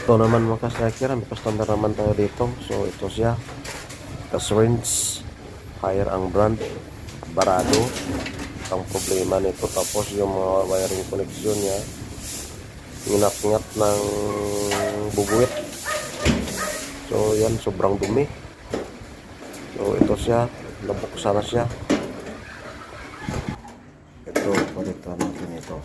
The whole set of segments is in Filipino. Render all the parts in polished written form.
Ito naman mga ka-striker, may customer naman tayo dito. So ito siya, Caswins, higher ang brand, barado ang problema nito. Tapos yung mga wiring connection niya, ingat-ingat ng bubuit. So yan, sobrang dumi. So ito siya, nabuksan na siya. Ito, palitan natin ito.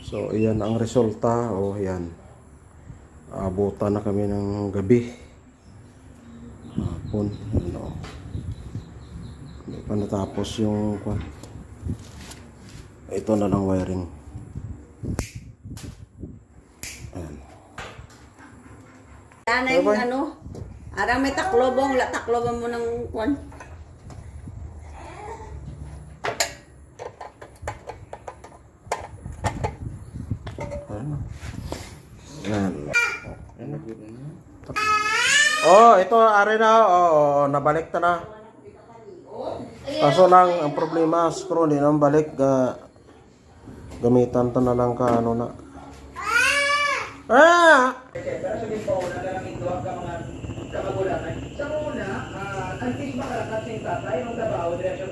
So iyan ang resulta. O yan, abutan na kami ng gabi, hapon, ano, hindi pa natapos yung kwan. Ito na lang wiring. Ayan. Sana yung ano, arang may taklobong, taklobong mo ng kwan. Ayan. Oh, ito ari na. Oh, nabalik ta na. Kaso lang ang problema, screw din ang balik, gamitan to na lang ka ano na. Pero sabihin po, nagaramito ang mga kamagulangan. Sa una, antes makarakat sa tatay, ang trabaho, diretsyo